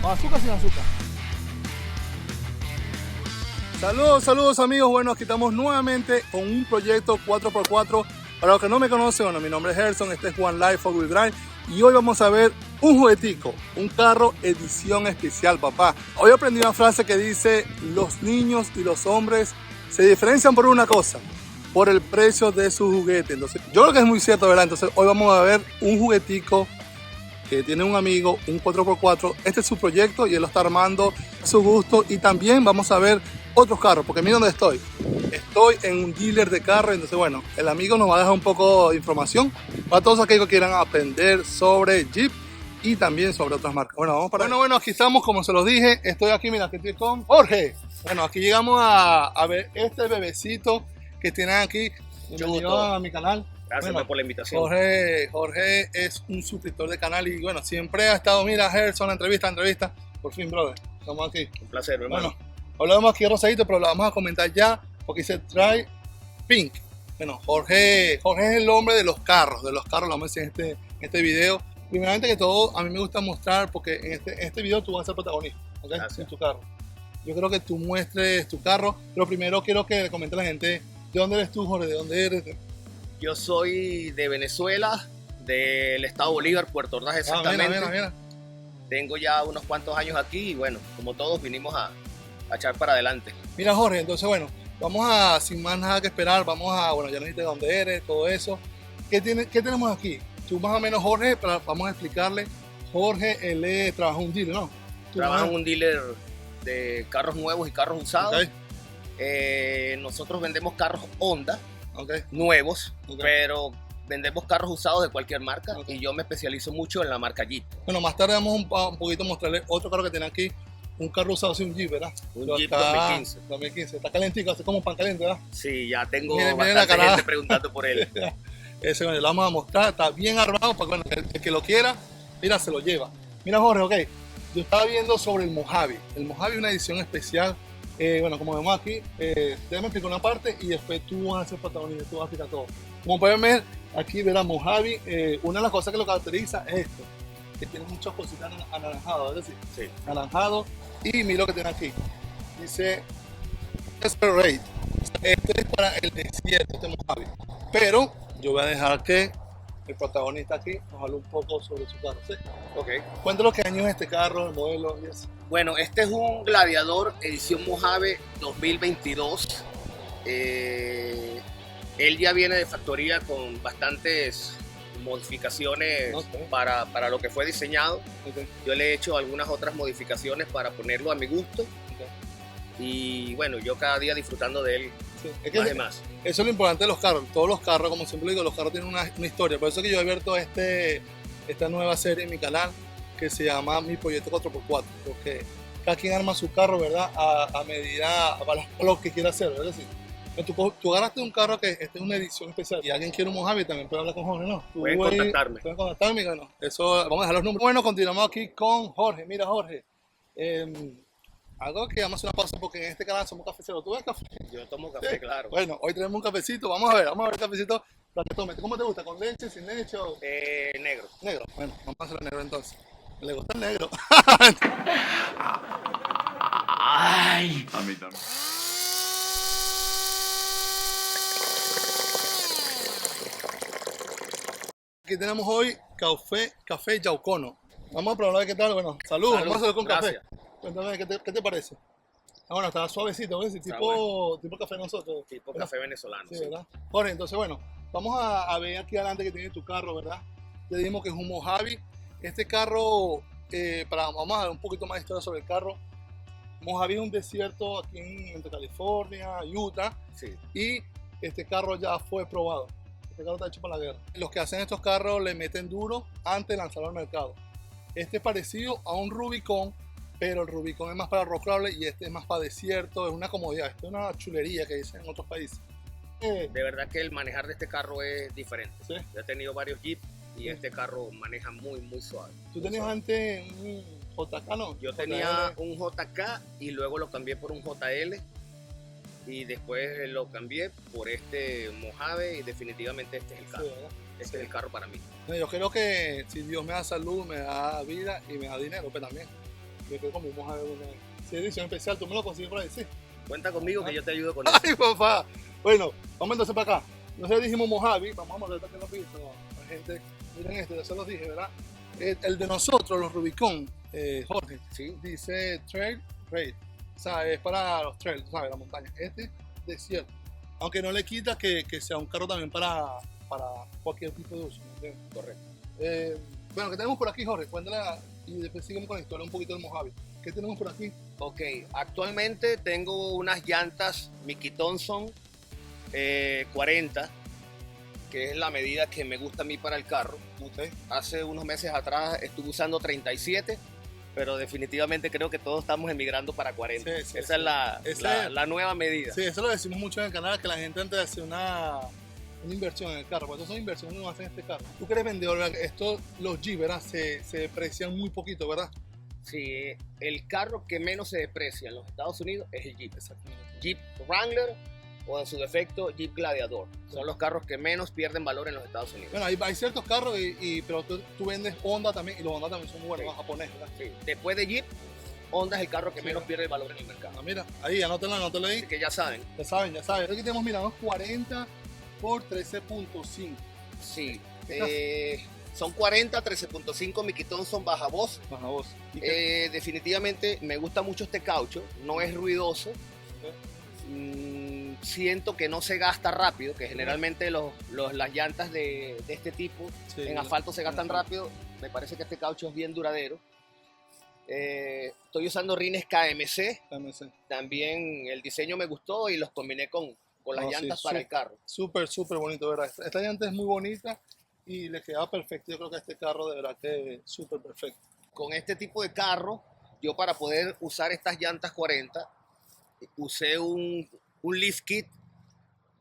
¿Con azúcar o sin azúcar? Saludos amigos, bueno, aquí estamos nuevamente con un proyecto 4x4. Para los que no me conocen, bueno, mi nombre es Gerson, este es One Life 4 Wheel Drive y hoy vamos a ver un juguetico, un carro edición especial, papá. Hoy aprendí una frase que dice, los niños y los hombres se diferencian por una cosa, por el precio de su juguete. Entonces, yo creo que es muy cierto, ¿verdad? Entonces, hoy vamos a ver un juguetico que tiene un amigo, un 4x4. Este es su proyecto y él lo está armando a su gusto. Y también vamos a ver otros carros, porque mira dónde estoy. Estoy en un dealer de carros, entonces bueno, el amigo nos va a dejar un poco de información para todos aquellos que quieran aprender sobre Jeep y también sobre otras marcas. Bueno, vamos para bueno, aquí estamos, como se los dije, estoy aquí, mira, que estoy con Jorge. Bueno, aquí llegamos a ver este bebecito que tienen aquí. Bienvenido a mi canal. Gracias por la invitación. Jorge es un suscriptor del canal y bueno, siempre ha estado, mira, Gerson, entrevista. Por fin, brother, estamos aquí. Un placer, hermano. Bueno, hablamos aquí rosadito, pero lo vamos a comentar ya porque se trae pink. Bueno, Jorge es el hombre de los carros, lo vamos a decir en este video. Primeramente que todo, a mí me gusta mostrar porque en este video tú vas a ser protagonista, ¿okay? En tu carro. Yo creo que tú muestres tu carro, pero primero quiero que le comente a la gente de dónde eres tú, Jorge, de dónde eres. Yo soy de Venezuela, del estado Bolívar, Puerto Ordaz exactamente. Mira. Tengo ya unos cuantos años aquí y bueno, como todos vinimos a echar para adelante. Mira, Jorge, entonces bueno, vamos a, sin más nada que esperar, bueno, ya nos dijiste de dónde eres, todo eso. ¿Qué tenemos aquí? Tú más o menos, Jorge, vamos a explicarle. Jorge, él trabaja en un dealer, ¿no? Trabaja en un dealer de carros nuevos y carros usados. Okay. Nosotros vendemos carros Honda. Okay. Nuevos, pero vendemos carros usados de cualquier marca y yo me especializo mucho en la marca Jeep. Bueno, más tarde vamos un poquito a mostrarles otro carro que tiene aquí, un carro usado, sí, un Jeep, ¿verdad? Un Jeep 2015. Está calentico, hace como pan caliente, ¿verdad? Sí, ya tengo miren bastante gente preguntando por él. Ese, bueno, lo vamos a mostrar, está bien armado para bueno, el que lo quiera, mira, se lo lleva. Mira, Jorge, ok, yo estaba viendo sobre el Mojave. El Mojave es una edición especial. Bueno, como vemos aquí, déjame explicar una parte y después tú vas a ser protagonista, tú vas a explicar todo. Como pueden ver, aquí verán Mojave, una de las cosas que lo caracteriza es esto, que tiene muchas cositas anaranjadas, es decir, sí, anaranjado, y mira lo que tiene aquí, dice Desperate, esto es para el desierto de Mojave, pero yo voy a dejar que el protagonista aquí nos hable un poco sobre su carro, ¿sí? Ok. Cuéntanos qué año es este carro, el modelo y eso. Bueno, este es un Gladiador edición Mojave 2022. Él ya viene de factoría con bastantes modificaciones para lo que fue diseñado. Okay. Yo le he hecho algunas otras modificaciones para ponerlo a mi gusto. Okay. Y bueno, yo cada día disfrutando de él. Sí. Es que más. Eso es lo importante de los carros. Todos los carros, como siempre digo, los carros tienen una historia. Por eso es que yo he abierto esta nueva serie en mi canal que se llama Mi Proyecto 4x4. Porque cada quien arma su carro, ¿verdad? A medida, para lo que quiera hacer, ¿verdad? Sí. Tú agarraste un carro que esta es una edición especial y alguien quiere un Mojave, también puede hablar con Jorge, ¿no? Pueden contactarme. Pueden contactarme, bueno, eso, vamos a dejar los números. Bueno, continuamos aquí con Jorge. Mira, Jorge, algo que vamos a hacer una pausa porque en este canal somos cafeceros. ¿Tú ves café? Yo tomo café, sí. Claro. Bueno, hoy tenemos un cafecito. Vamos a ver el cafecito para que tomes. ¿Cómo te gusta? ¿Con leche, sin leche o...? Negro. Negro. Bueno, vamos a hacerlo negro entonces. ¿Le gusta el negro? Ay, a mí también. Aquí tenemos hoy café Yaucono. Vamos a probar qué tal. Bueno, salud. Vamos a hacerlo con gracias. Café. Cuéntame, ¿qué te parece? Bueno, está suavecito, ¿ves? Tipo café nosotros. Tipo café venezolano. Sí, ¿verdad? Jorge, entonces bueno, vamos a ver aquí adelante que tiene tu carro, ¿verdad? Ya dijimos que es un Mojave. Este carro, vamos a ver un poquito más de historia sobre el carro. Mojave es un desierto aquí entre California, Utah. Sí. Y este carro ya fue probado. Este carro está hecho para la guerra. Los que hacen estos carros le meten duro antes de lanzarlo al mercado. Este es parecido a un Rubicon, pero el Rubicon es más para road crawler y este es más para desierto. Es una comodidad, esto es una chulería que dicen en otros países. De verdad que el manejar de este carro es diferente. ¿Sí? Yo he tenido varios Jeep y este carro maneja muy suave. ¿Tú tenías antes un JK, no? Yo tenía un JK y luego lo cambié por un JL y después lo cambié por este Mojave y definitivamente este es el carro. Sí, este es el carro para mí. Yo creo que si Dios me da salud, me da vida y me da dinero, pues también. Yo creo como un Mojave una sí, edición especial, tú me lo consigues por ahí, sí. Cuenta conmigo que yo te ayudo con eso. Ay, papá. Bueno, vamos entonces para acá. Nosotros dijimos Mojave, vamos a mostrar que lo han visto. La gente, miren esto, yo se los dije, ¿verdad? El de nosotros, los Rubicon, Jorge, Sí. dice Trail Raid. O sea, es para los trails, ¿sabes? La montaña. Este, desierto. Aunque no le quita que sea un carro también para cualquier tipo de uso. ¿Me entiendes? Correcto. Bueno, ¿qué tenemos por aquí, Jorge? Cuéntala y después seguimos con la historia un poquito del Mojave. ¿Qué tenemos por aquí? Ok, actualmente tengo unas llantas Mickey Thompson 40, que es la medida que me gusta a mí para el carro. Okay. Hace unos meses atrás estuve usando 37, pero definitivamente creo que todos estamos emigrando para 40. Sí, sí, Esa sí. es la nueva medida. Sí, eso lo decimos mucho en el canal, que la gente antes de hacer una inversión en el carro, porque son inversiones que uno hace en este carro. Tú que eres vendedor, ¿verdad? Los Jeep, ¿verdad? Se deprecian muy poquito, ¿verdad? Sí, el carro que menos se deprecia en los Estados Unidos es el Jeep. Exactamente. Jeep Wrangler o en su defecto Jeep Gladiator. Son los carros que menos pierden valor en los Estados Unidos. Bueno, hay ciertos carros, pero tú vendes Honda también, y los Honda también son muy buenos, Sí. los japoneses, ¿verdad? Sí. Después de Jeep, Honda es el carro que Sí. menos pierde valor en el mercado. Ah, mira, ahí, anótelo ahí. Así que ya saben, Ya saben, ya saben. Aquí tenemos, mira, unos 40 por 13.5. sí. Son 40, 13.5 Mickey Thompson baja voz. Baja voz. ¿Y Definitivamente me gusta mucho este caucho, no es ruidoso. Siento que no se gasta rápido, que generalmente las llantas de este tipo sí, en asfalto se gastan rápido. Me parece que este caucho es bien duradero. Estoy usando rines KMC, KMC. también el diseño me gustó y los combiné con las No, sí, llantas para el carro. Súper, súper bonito, ¿verdad? Esta llanta es muy bonita y le queda perfecto. Yo creo que este carro de verdad que es súper perfecto. Con este tipo de carro, yo para poder usar estas llantas 40, usé un lift kit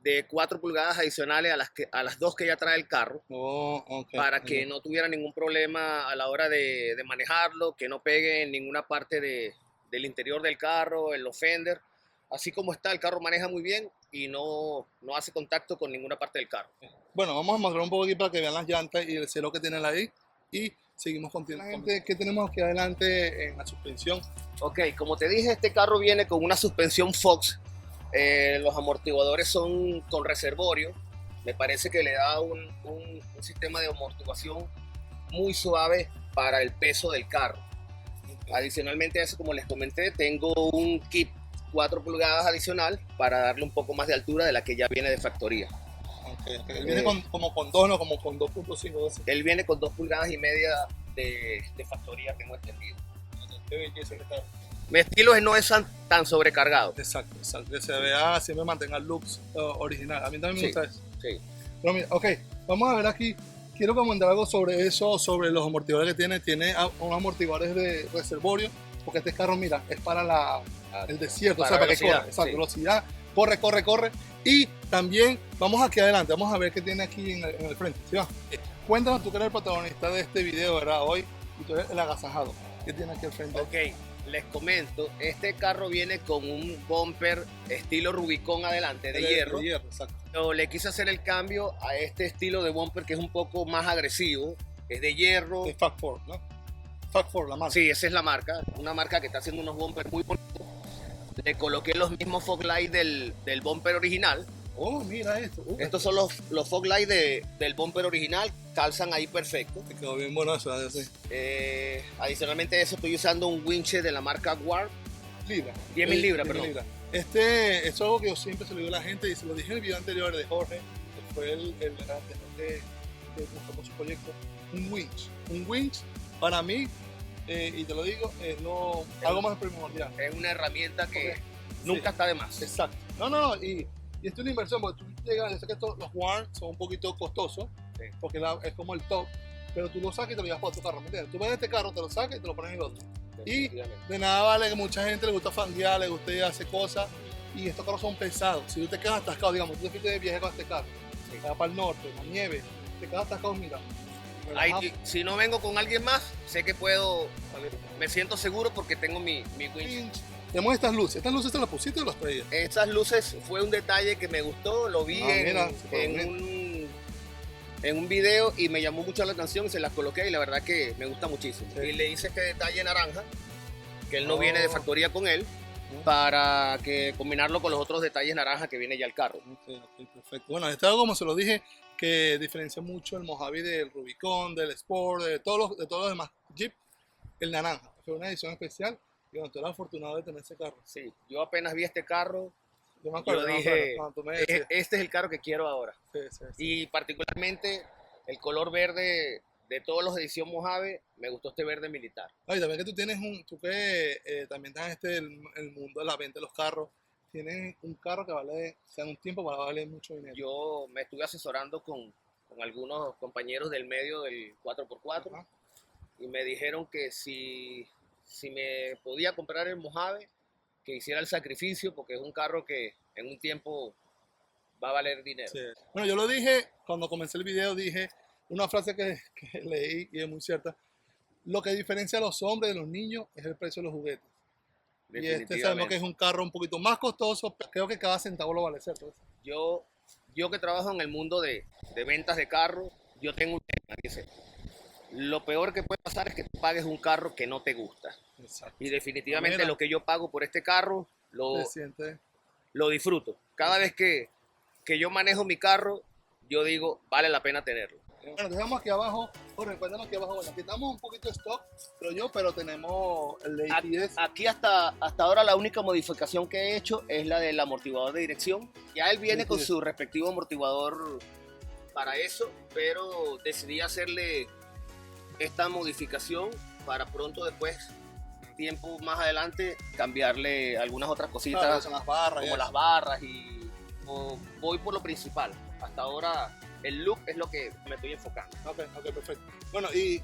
de 4 pulgadas adicionales a las 2 que ya trae el carro, Oh, okay. para que no tuviera ningún problema a la hora de manejarlo, que no pegue en ninguna parte del interior del carro, en los fender. Así como está, el carro maneja muy bien y no hace contacto con ninguna parte del carro. Bueno, vamos a mostrar un poco aquí para que vean las llantas y el celo que tienen ahí. Y seguimos continuando. ¿Qué tenemos aquí adelante en la suspensión? Ok, como te dije, este carro viene con una suspensión Fox. Los amortiguadores son con reservorio. Me parece que le da un sistema de amortiguación muy suave para el peso del carro. Adicionalmente a eso, como les comenté, tengo un kit 4 pulgadas adicional para darle un poco más de altura de la que ya viene de factoría. Okay. Él viene como con 2, no como con 2.5. Él viene con 2 pulgadas y media de factoría, tengo entendido. Qué belleza que está. Mi estilo no es tan sobrecargado. Exacto, exacto. Que se vea, siempre mantenga el look original. A mí también me gusta eso. Sí. Pero mira, ok, vamos a ver aquí. Quiero comentar algo sobre eso, sobre los amortiguadores que tiene. Tiene unos amortiguadores de reservorio, porque este carro, mira, es para el desierto, Para o sea, para que velocidad, corra. Exacto, sí. velocidad, corre. Y también, vamos aquí adelante, vamos a ver qué tiene aquí en el frente. ¿Sí va? Cuéntanos, tú que eres el protagonista de este video, ¿verdad? Hoy, y tú eres el agasajado. ¿Qué tiene aquí al frente? Ok, les comento, este carro viene con un bumper estilo Rubicon adelante de hierro. De hierro, exacto. Pero le quise hacer el cambio a este estilo de bumper que es un poco más agresivo. Es de hierro. Es Fact 4, ¿no? Fact 4, la marca. Sí, esa es la marca. Una marca que está haciendo unos bumpers muy bonitos. Le coloqué los mismos fog lights del bumper original. Oh, mira esto. Estos son los fog lights del bumper original. Calzan ahí perfecto. Te quedó bien bueno eso, así. Adicionalmente a eso estoy usando un winche de la marca Warp. Libra. 10.000 libras, 10.000 perdón. libras. Esto es algo que yo siempre se lo digo a la gente y se lo dije en el video anterior de Jorge, que fue el que mostró su proyecto. Un winch. Un winch, para mí, y te lo digo, es algo más primordial. Es una herramienta que Ok. nunca Sí. está de más. Exacto. No, y esto es una inversión, porque tú llegas, yo sé que los Warn son un poquito costosos, Sí. porque es como el top, pero tú lo sacas y te lo llevas para tu carro, ¿me entiendes? Tú ves este carro, te lo sacas y te lo pones en el otro. Y Definitivamente. de nada vale que mucha gente le gusta fanguear, le gusta hacer cosas, y estos carros son pesados. Si tú te quedas atascado, digamos, tú te fuiste de viaje con este carro, Sí. te vas para el norte, la nieve, te quedas atascado, mira. Ahí, relajado. si no vengo con alguien más, sé que puedo, me siento seguro porque tengo mi winch. Tenemos estas luces te las pusiste o las traías? Estas luces fue un detalle que me gustó, lo vi Mira, súper en un video y me llamó mucho la atención y se las coloqué y la verdad que me gusta muchísimo. Sí. Y le hice este detalle naranja que él no viene de factoría con él, para que combinarlo con los otros detalles naranja que viene ya el carro. Ok, perfecto. Bueno, este es algo, como se lo dije, que diferencia mucho el Mojave del Rubicon, del Sport, de todos los demás Jeep, el naranja. Fue una edición especial y bueno, tú eres afortunado de tener ese carro. Sí, yo apenas vi este carro, Yo me acuerdo, yo dije, cuando tú me decías. este es el carro que quiero ahora. Sí, sí, sí. Y particularmente el color verde de todos los de edición Mojave, me gustó este verde militar. Ay, también que tú tienes tú que también estás en el mundo de la venta de los carros, tienes un carro que vale, o sea, en un tiempo va a valer mucho dinero. Yo me estuve asesorando con algunos compañeros del medio del 4x4 Ajá. y me dijeron que si me podía comprar el Mojave, que hiciera el sacrificio porque es un carro que en un tiempo va a valer dinero. Sí. Bueno, yo lo dije cuando comencé el video, dije una frase que leí y es muy cierta. Lo que diferencia a los hombres de los niños es el precio de los juguetes. Y este sabemos que es un carro un poquito más costoso, pero creo que cada centavo lo vale, ¿cierto? Yo que trabajo en el mundo de ventas de carros, yo tengo un tema, dice, lo peor que puede pasar es que tú pagues un carro que no te gusta. Exacto. Y definitivamente Mira. lo que yo pago por este carro, Se siente. lo disfruto. Cada vez que yo manejo mi carro, yo digo, vale la pena tenerlo. Bueno, dejamos aquí abajo, Jorge, cuéntanos aquí abajo. Bueno, aquí estamos un poquito de stock, pero tenemos el ATS. Aquí hasta ahora la única modificación que he hecho es la del amortiguador de dirección. Ya él viene con su respectivo amortiguador para eso, pero decidí hacerle esta modificación para pronto después, tiempo más adelante, cambiarle algunas otras cositas, Claro, son las barras, como las barras y voy por lo principal. Hasta ahora el look es lo que me estoy enfocando. Ok, perfecto. Bueno, y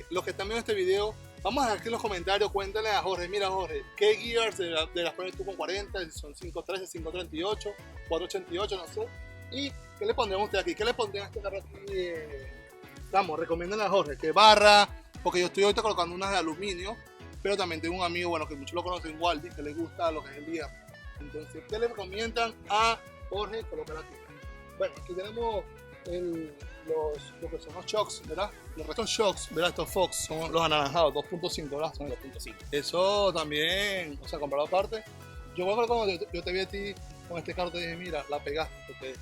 los que están viendo este video, vamos a dejar aquí en los comentarios, cuéntale a Jorge, mira Jorge, ¿qué gears de las pones tú con 40? Son 513, 538, 488, no sé. ¿Y qué le pondríamos usted aquí? ¿Qué le pondrían a este carro aquí? Vamos, recomiéndale a Jorge que barra, porque yo estoy ahorita colocando unas de aluminio, pero también tengo un amigo, bueno, que muchos lo conocen, Waldi, que le gusta lo que es el día. Entonces, ¿qué le recomiendan a Jorge colocar aquí? Bueno, aquí tenemos lo que son los shocks, ¿verdad? Los restos shocks, ¿verdad? Estos Fox son los anaranjados, 2.5, ¿verdad? Son 2.5. Eso también, o sea, comprado aparte. Yo me acuerdo cuando yo te vi a ti con este carro, te dije, mira, la pegaste, porque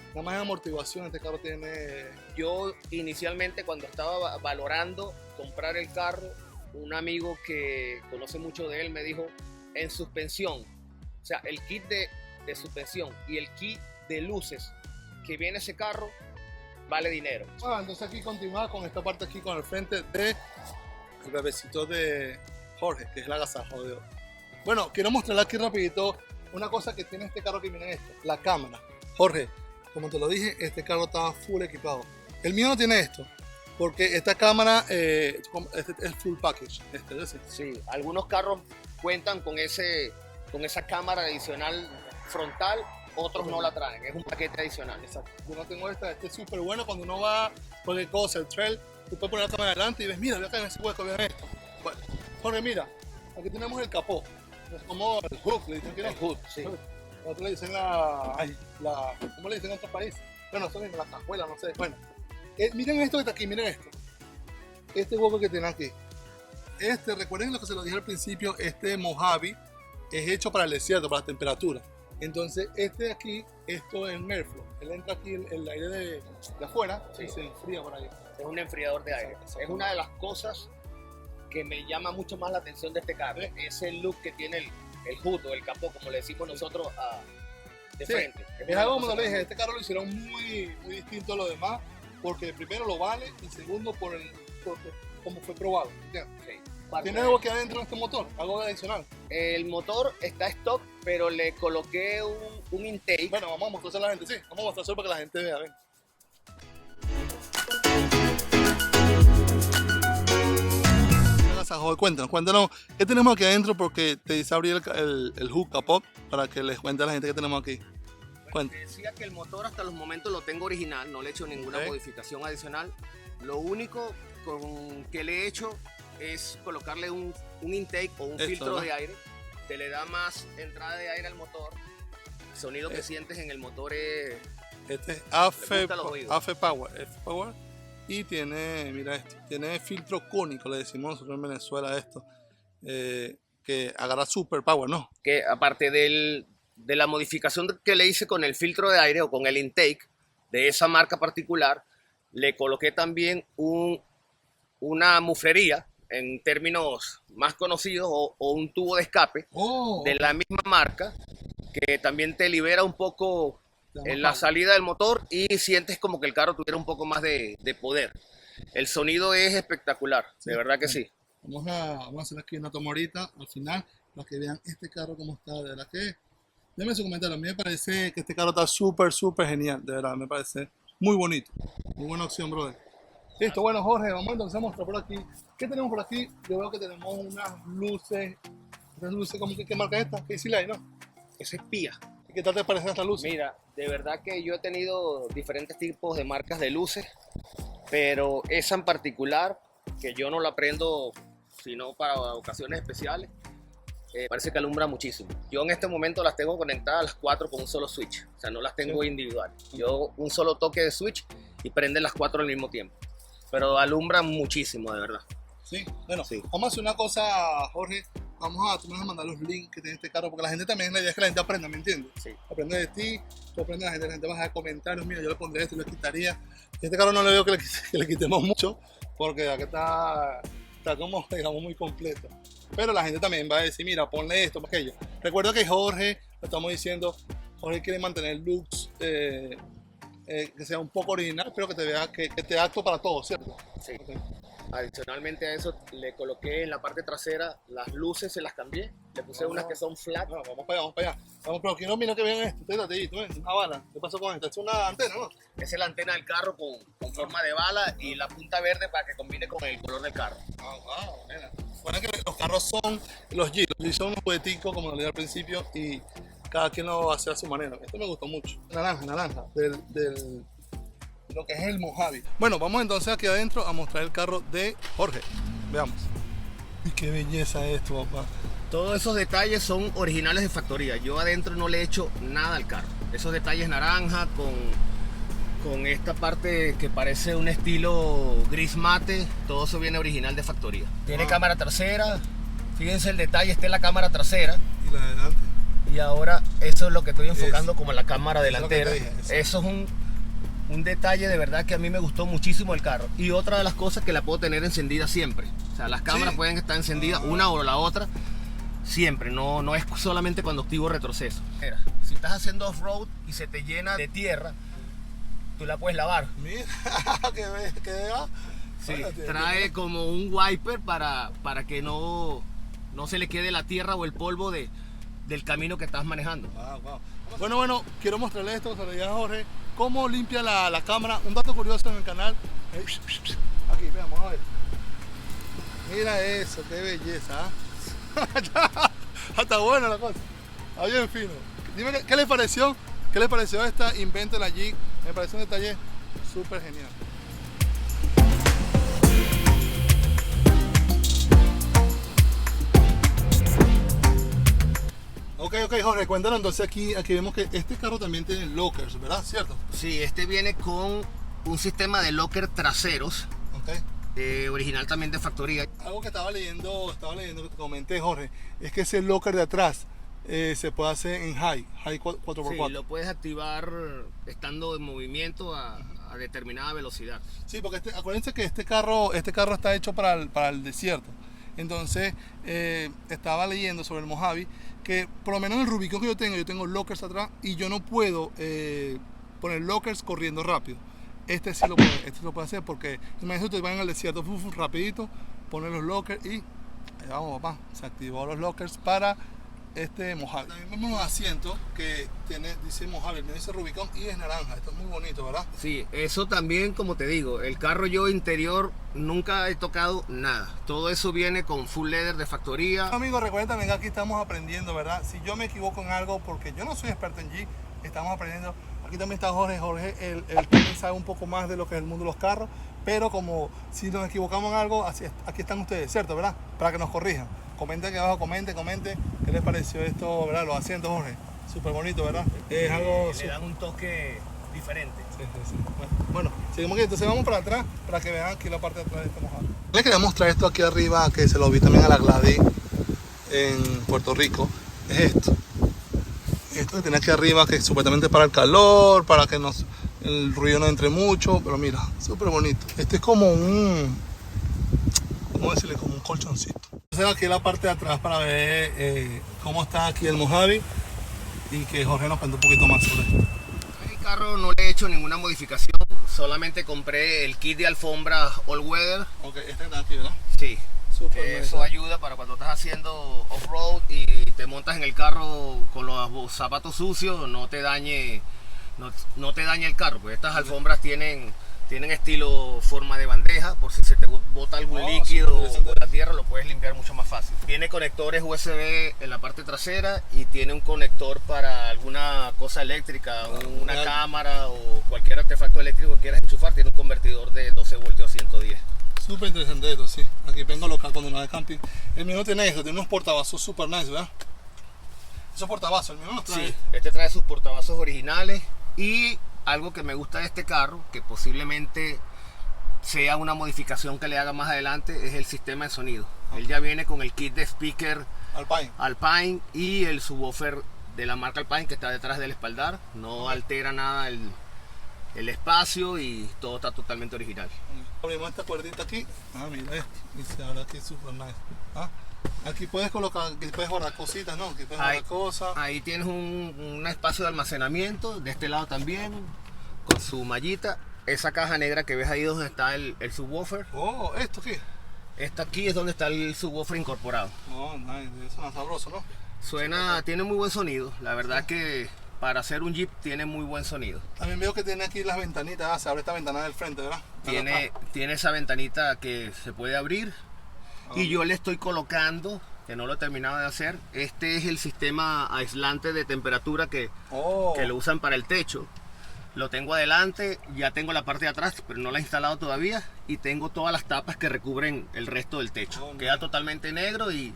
nada más en amortiguación este carro tiene... Yo inicialmente cuando estaba valorando comprar el carro, un amigo que conoce mucho de él me dijo, en suspensión, o sea, el kit de suspensión y el kit de luces que viene ese carro, vale dinero. Entonces aquí continúa con esta parte aquí con el frente de el bebecito de Jorge, que es el agasajo de hoy. Bueno, quiero mostrarle aquí rapidito una cosa que tiene este carro que viene esto, la cámara. Jorge, como te lo dije, este carro está full equipado. El mío no tiene esto, porque esta cámara es full package. Sí, algunos carros cuentan con esa cámara adicional frontal, otros no la traen, es un paquete adicional. Exacto. Yo no tengo esta, este es súper bueno cuando uno va cualquier cosa, el trail, tú puedes poner la cámara adelante y ves, mira, voy a caer en ese hueco, vean esto. Bueno, Jorge, mira, aquí tenemos el capó, es como el hook, le dicen que no. El hood, sí. Otros le dicen ¿cómo le dicen en otros países? Bueno, eso mismo, la cajuela, no sé. Bueno, miren esto que está aquí, miren esto. Este hueco que tiene aquí. Recuerden lo que se lo dije al principio, este Mojave es hecho para el desierto, para la temperatura. Entonces, este de aquí, esto es un airflow. Él entra aquí el aire de afuera y se enfría por ahí. Es un enfriador de aire. Exacto. Es una de las cosas que me llama mucho más la atención de este carro. Es el look que tiene el hood o el capó, como le decimos nosotros de frente. Es algo como le dije, este carro lo hicieron muy, muy distinto a lo demás, porque primero lo vale y segundo por como fue probado. Sí. ¿Tiene algo que adentro en este motor? ¿Algo adicional? El motor está stock, pero le coloqué un intake. Bueno, vamos a mostrárselo a la gente, sí. Vamos a mostrárselo para que la gente vea, ven. Cuéntanos, ¿qué tenemos aquí adentro? Porque te dice abrir el hook capot para que les cuente a la gente que tenemos aquí. Bueno, te decía que el motor hasta los momentos lo tengo original, no le he hecho ninguna modificación adicional. Lo único que le he hecho es colocarle un intake o un filtro de aire, que le da más entrada de aire al motor. El sonido que sientes en el motor es... Este es AFE Power. Y tiene, mira esto, tiene filtro cónico, le decimos nosotros en Venezuela esto. que agarra super power, ¿no? Que aparte de la modificación que le hice con el filtro de aire o con el intake de esa marca particular, le coloqué también una muflería en términos más conocidos o un tubo de escape de la misma marca que también te libera un poco en la salida del motor y sientes como que el carro tuviera un poco más de poder. El sonido es espectacular, sí, de verdad que sí. Vamos a hacer aquí una toma ahorita al final para que vean este carro cómo está, de verdad que déjenme su comentario. A mí me parece que este carro está súper genial, de verdad, me parece muy bonito, muy buena opción, brother. Listo, bueno, Jorge, vamos entonces a mostrar por aquí. ¿Qué tenemos por aquí? Yo veo que tenemos unas luces, ¿cómo que qué marca es esta? Casey Light, ¿no? Eso es Pía. ¿Y qué tal te parecen estas luces? Mira, de verdad que yo he tenido diferentes tipos de marcas de luces, pero esa en particular, que yo no la prendo sino para ocasiones especiales, parece que alumbra muchísimo. Yo en este momento las tengo conectadas las 4 con un solo switch, o sea, no las tengo individuales. Yo un solo toque de switch y prende las 4 al mismo tiempo, pero alumbran muchísimo, de verdad. Sí, bueno, sí. Vamos a hacer una cosa, Jorge. Tú me vas a mandar los links que tiene este carro, porque la gente también, la idea es que la gente aprenda, ¿me entiendes? Sí. Aprende de ti, tú aprendes de la gente va a dejar comentarios, mira, yo le pondré esto, le quitaría. Este carro no le veo que le quitemos mucho, porque aquí está como, digamos, muy completo. Pero la gente también va a decir, mira, ponle esto, aquello. Recuerda que Jorge, lo estamos diciendo, Jorge quiere mantener looks que sea un poco original, pero que te vea que te apto para todo, ¿cierto? Sí. Okay. Adicionalmente a eso, le coloqué en la parte trasera las luces, se las cambié. Le puse unas que son flat. No, vamos para allá. Vamos, pero quiero mira que vean esto. Espérate ahí, tú ves, una bala. ¿Qué pasó con esta? Es una antena, ¿no? Esa es la antena del carro con forma de bala y la punta verde para que combine con el color del carro. Wow, mira. Bueno, que los carros son los G son unos jugueticos, como lo dije al principio, y cada quien lo hace a su manera. Esto me gustó mucho. Naranja, de lo que es el Mojave. Bueno, vamos entonces aquí adentro a mostrar el carro de Jorge. Veamos. Y qué belleza esto, papá. Todos esos detalles son originales de factoría. Yo adentro no le he hecho nada al carro. Esos detalles naranja con esta parte que parece un estilo gris mate, todo eso viene original de factoría. Tiene cámara trasera. Fíjense el detalle, esta es la cámara trasera. Y la de delante. Y ahora eso es lo que estoy enfocando como la cámara delantera. Eso es un detalle de verdad que a mí me gustó muchísimo el carro. Y otra de las cosas que la puedo tener encendida siempre. O sea, las cámaras pueden estar encendidas una o la otra siempre. No es solamente cuando activo retroceso. Mira, si estás haciendo off-road y se te llena de tierra, tú la puedes lavar. Mira, que vea. Sí, trae como un wiper para que no se le quede la tierra o el polvo del camino que estás manejando. Wow. Bueno, quiero mostrarles esto, se lo dije a Jorge, cómo limpia la cámara. Un dato curioso en el canal. Aquí, veamos, a ver. Mira eso, qué belleza. Está buena la cosa. Está bien fino. Dime, ¿qué les pareció? ¿Qué les pareció esta invento de la Jeep? Me pareció un detalle súper genial. Ok, Jorge, cuéntanos entonces aquí vemos que este carro también tiene lockers, ¿verdad? ¿Cierto? Sí, este viene con un sistema de locker traseros, original también de factoría. Algo que estaba leyendo que te comenté, Jorge, es que ese locker de atrás se puede hacer en high 4x4. Sí, lo puedes activar estando en movimiento a determinada velocidad. Sí, porque acuérdense que este carro está hecho para el desierto. Entonces, estaba leyendo sobre el Mojave que por lo menos en el Rubicon que yo tengo lockers atrás y yo no puedo poner lockers corriendo rápido. Este sí lo puede hacer porque imagínate, ustedes van al desierto rapidito, ponen los lockers y ahí vamos, papá, se activó los lockers para este Mojave. También vemos los asientos que dice Mojave, me dice Rubicon y es naranja. Esto es muy bonito, ¿verdad? Sí, eso también, como te digo, el carro yo interior nunca he tocado nada. Todo eso viene con full leather de factoría. Amigos, recuerden también que aquí estamos aprendiendo, ¿verdad? Si yo me equivoco en algo, porque yo no soy experto en Jeep, estamos aprendiendo. Aquí también está Jorge, él también sabe un poco más de lo que es el mundo de los carros, pero como si nos equivocamos en algo, aquí están ustedes, ¿cierto? ¿Verdad? Para que nos corrijan. Comenten aquí abajo, comenten qué les pareció esto, ¿verdad? Los asientos, Jorge, súper bonito, ¿verdad? Es algo... Le dan un toque diferente. Sí. Bueno, seguimos aquí, entonces vamos para atrás para que vean aquí la parte de atrás de este Mojave. Les quería mostrar esto aquí arriba, que se lo vi también a la Gladys. en Puerto Rico es esto. Esto que tiene aquí arriba, que supuestamente es para el calor, para que el ruido no entre mucho, pero mira, súper bonito. Este es como un, ¿cómo decirle? Como un colchoncito. Entonces aquí en la parte de atrás para ver cómo está aquí el Mojave y que Jorge nos cuente un poquito más sobre esto. El carro no le he hecho ninguna modificación, solamente compré el kit de alfombra All Weather. Ok, este está aquí, ¿verdad? Sí. Súper Eso nice. ayuda para cuando estás haciendo off-road y te montas en el carro con los zapatos sucios, no te dañe el carro, porque estas alfombras tienen estilo forma de bandeja, por si se te bota algún líquido súper interesante. por la tierra lo puedes limpiar mucho más fácil. Tiene conectores USB en la parte trasera y tiene un conector para alguna cosa eléctrica, una Real. cámara o cualquier artefacto eléctrico que quieras enchufar, tiene un convertidor de 12 voltios a 110. Súper interesante esto, sí. Aquí vengo local cuando uno va de camping. El mío no tiene eso, tiene unos portavasos súper nice, ¿verdad? Esos portavasos, el mío no los trae. Sí, este trae sus portavasos originales y algo que me gusta de este carro, que posiblemente sea una modificación que le haga más adelante, es el sistema de sonido. Él ya viene con el kit de speaker Alpine. Alpine y el subwoofer de la marca Alpine que está detrás del espaldar. No altera nada el espacio y todo está totalmente original. Abrimos esta cuerdita aquí. Ah, mira esto. Y se abre aquí súper nice. Ah, aquí puedes colocar, aquí puedes guardar cositas, ¿no? Aquí puedes guardar cosas. Ahí tienes un espacio de almacenamiento, de este lado también, con su mallita. Esa caja negra que ves ahí donde está el subwoofer. Oh, ¿esto qué? Esta aquí es donde está el subwoofer incorporado. Oh, nice. Suena sabroso, ¿no? Tiene muy buen sonido. La verdad que para hacer un Jeep tiene muy buen sonido. También veo que tiene aquí las ventanitas. Ah, se abre esta ventana del frente, ¿verdad? Tiene esa ventanita que se puede abrir. Oh. Y yo le estoy colocando, que no lo he terminado de hacer, este es el sistema aislante de temperatura que lo usan para el techo. Lo tengo adelante, ya tengo la parte de atrás, pero no la he instalado todavía. Y tengo todas las tapas que recubren el resto del techo. Queda totalmente negro y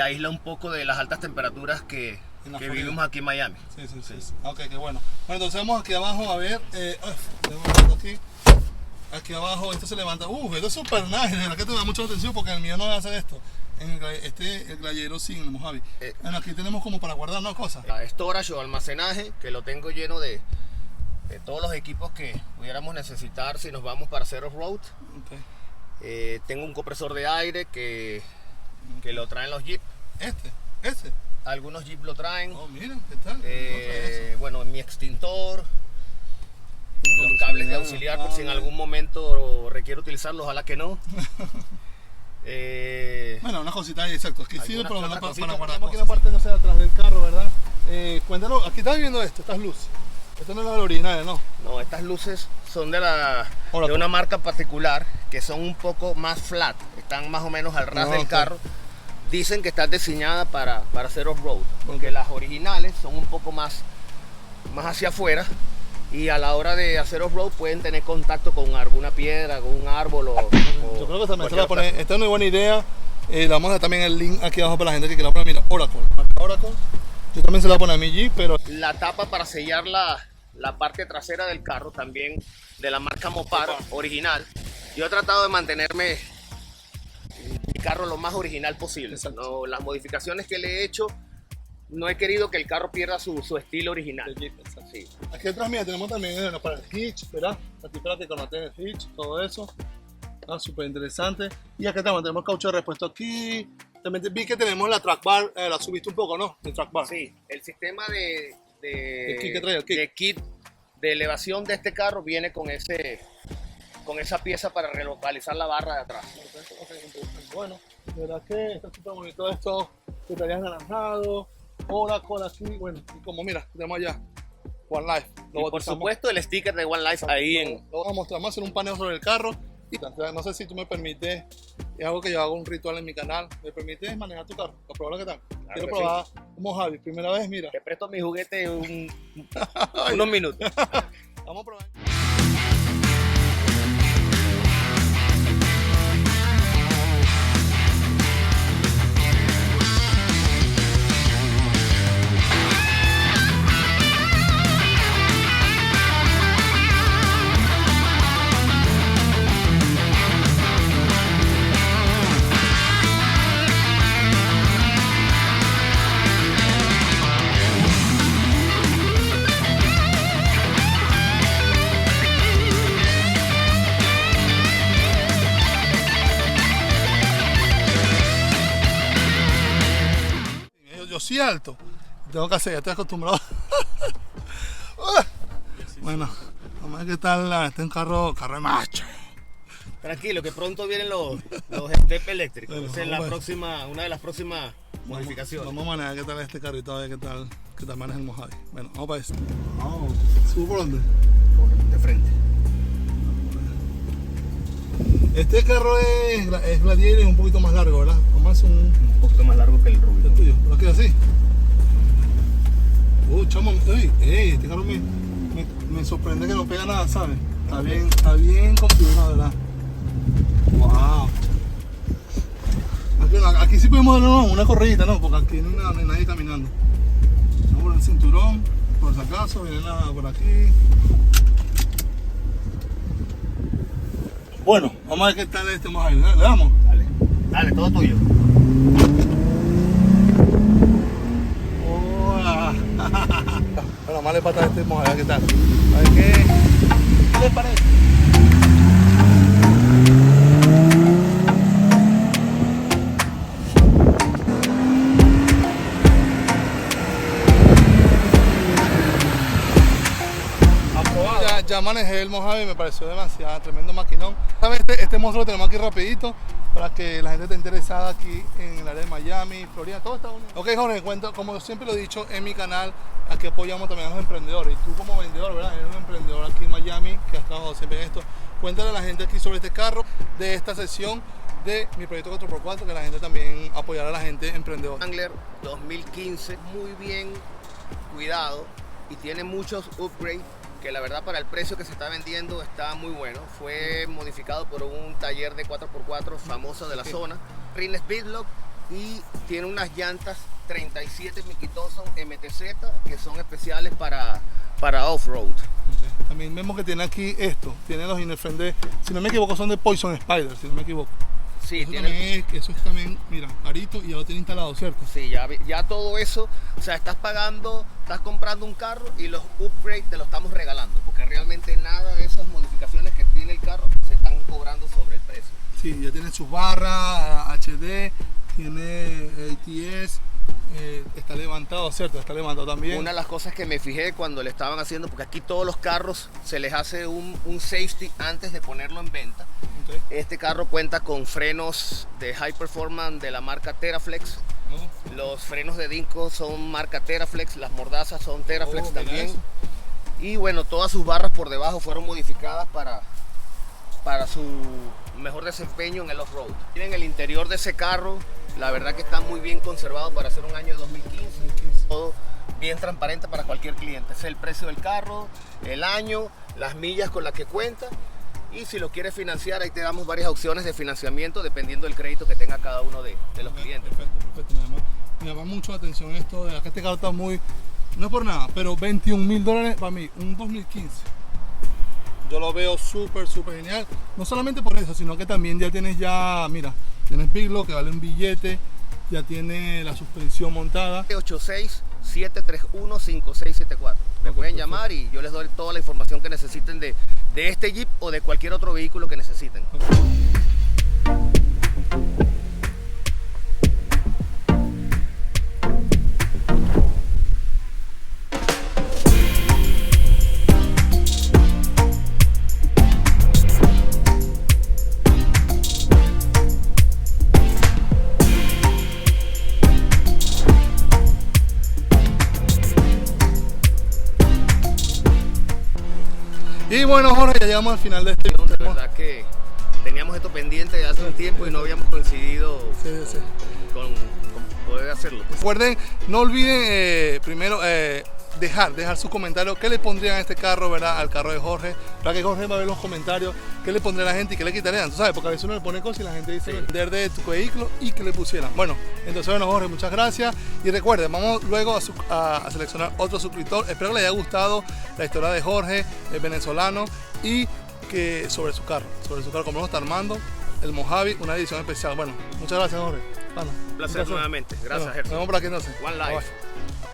aísla un poco de las altas temperaturas que vivimos aquí en Miami. Sí. Ok, qué bueno. Bueno, entonces vamos aquí abajo a ver. Aquí abajo, esto se levanta. Esto es súper nice. La verdad que te da mucha atención porque el mío no hace esto. El Glayero sin el Mojave. Bueno, aquí tenemos como para guardar cosas. Storage o almacenaje, que lo tengo lleno de todos los equipos que pudiéramos necesitar si nos vamos para hacer off-road. Okay. Tengo un compresor de aire que lo traen los Jeep. Este. Algunos Jeep lo traen. Oh, mira, ¿qué tal? Bueno, mi extintor, los cables de auxiliar por si en algún momento requiero utilizarlos, ojalá que no. Bueno, una cosita ahí, exacto. Aquí sirve para guardar Tenemos aquí la parte, no sé, atrás del carro, ¿verdad? Cuéntanos, aquí estás viendo estas luces. Esto no es la original, ¿no? No, estas luces son de Oracle. una marca particular que son un poco más flat, están más o menos al ras del carro. Dicen que está diseñada para hacer off-road, porque las originales son un poco más hacia afuera y a la hora de hacer off-road pueden tener contacto con alguna piedra, con un árbol o yo creo que también se la cualquier pone. otra. Esta es una buena idea. Le vamos a dar también el link aquí abajo para la gente que quiera poner. Mira, Oracle. Yo también se la pone a mi Jeep, pero La tapa para sellar la parte trasera del carro, también de la marca Mopar original. Yo he tratado de mantenerme mi carro lo más original posible. No, las modificaciones que le he hecho, no he querido que el carro pierda su estilo original. Sí. aquí atrás, mira, tenemos también para el hitch, ¿verdad? Aquí para que conecten el hitch, todo eso. Súper interesante. Y acá tenemos caucho de repuesto aquí. También vi que tenemos la track bar, la subiste un poco, ¿no? El track bar. Sí, el sistema El kit que trae, el kit. de kit de elevación de este carro viene con esa pieza para relocalizar la barra de atrás. Bueno, de verdad que está súper bonito esto. Que te hayas anaranjado, Oracle aquí. Bueno, y como mira, tenemos allá One Life. Y por supuesto el sticker de One Life ahí en... Lo vamos a mostrar, vamos a hacer un paneo sobre el carro. Y no sé si tú me permites, es algo que yo hago un ritual en mi canal. ¿Me permites manejar tu carro? ¿Para probar qué tal? Quiero que probar un Mojave, primera vez, mira. Te presto mi juguete unos minutos. Vamos a probar. sí alto. Tengo que hacer, ya estoy acostumbrado. Bueno, vamos a ver qué tal. Este es un carro de macho. Tranquilo, que pronto vienen los step eléctricos. Bueno, Esa es una de las próximas Vamos, modificaciones. vamos a manejar qué tal este carrito, a ver qué tal maneja el Mojave. Bueno, vamos para eso. ¿Subo por dónde? De frente. Este carro es Gladiator y un poquito más largo, ¿verdad? Nomás un poquito más largo que el Rubio. ¿El tuyo? ¿Lo queda así? Chamo, este carro me sorprende que no pega nada, ¿sabes? Está bien configurado, ¿verdad? Wow. Aquí sí podemos dar una corridita, ¿no? Porque aquí no hay nadie caminando. Vamos por el cinturón, por si acaso, viene nada por aquí. Bueno, vamos a ver qué tal este Mojave. ¿Le damos? Dale, todo tuyo. Bueno, más le pata a este Mojave, ¿qué tal? A ver qué le parece. Ya manejé el Mojave y me pareció demasiado tremendo maquinón. ¿Sabes? Este monstruo lo tenemos aquí rapidito para que la gente esté interesada aquí en el área de Miami, Florida, todo Estados Unidos. Ok, Jorge, cuento, como siempre lo he dicho en mi canal, aquí apoyamos también a los emprendedores. Y tú como vendedor, ¿verdad? Eres un emprendedor aquí en Miami que has trabajado siempre en esto. Cuéntale a la gente aquí sobre este carro de esta sesión de mi proyecto 4x4, que la gente también apoyará a la gente emprendedora. Wrangler 2015, muy bien cuidado y tiene muchos upgrades que la verdad para el precio que se está vendiendo está muy bueno. Fue modificado por un taller de 4x4 famoso de la zona, rines Bitlock, y tiene unas llantas 37 Mickey Thompson MTZ que son especiales para off-road. Okay. También vemos que tiene aquí esto, tiene los inner frame de, si no me equivoco, son de Poison Spider, si no me equivoco. Sí, eso es también, mira, carito y ya lo tiene instalado, ¿cierto? Sí, ya todo eso, o sea, estás comprando un carro y los upgrades te los estamos regalando, porque realmente nada de esas modificaciones que tiene el carro se están cobrando sobre el precio. Sí, ya tiene sus barras, HD, tiene ATS, está levantado, ¿cierto? Está levantado también. Una de las cosas que me fijé cuando le estaban haciendo, porque aquí todos los carros se les hace un safety antes de ponerlo en venta. Okay. Este carro cuenta con frenos de High Performance de la marca Teraflex. Oh. Los frenos de Dinko son marca Teraflex, las mordazas son Teraflex también. Eso. Y bueno, todas sus barras por debajo fueron modificadas para su mejor desempeño en el off-road. Miren el interior de ese carro, la verdad que está muy bien conservado para ser un año 2015. Todo bien transparente para cualquier cliente. Es el precio del carro, el año, las millas con las que cuenta. Y si lo quieres financiar, ahí te damos varias opciones de financiamiento dependiendo del crédito que tenga cada uno de los clientes. Perfecto. Me llama mucho la atención esto de acá. Este carro está muy, no es por nada, pero $21,000 para mí, un 2015. Yo lo veo súper genial. No solamente por eso, sino que también ya tienes mira, tienes Bitlock que vale un billete, ya tiene la suspensión montada. 86-731-5674. Me pueden llamar y yo les doy toda la información que necesiten de este Jeep o de cualquier otro vehículo que necesiten. Y bueno, Jorge, ya llegamos al final de este video. De verdad que teníamos esto pendiente de hace un tiempo y no habíamos coincidido Sí. con poder hacerlo. Recuerden, no olviden primero dejar su comentario. ¿Qué le pondrían a este carro, verdad? Al carro de Jorge. Para que Jorge va a ver los comentarios. ¿Qué le pondría a la gente y qué le quitarían? ¿Tú sabes? Porque a veces uno le pone cosas y la gente dice vender de tu vehículo y que le pusieran. Bueno, entonces bueno, Jorge, muchas gracias. Y recuerden, vamos luego a seleccionar otro suscriptor. Espero que les haya gustado la historia de Jorge, el venezolano, y que sobre su carro, como lo está armando, el Mojave, una edición especial. Bueno, muchas gracias, Jorge. Un placer nuevamente. Gracias, Nos Gerson. vemos por aquí entonces. One Life. Bye.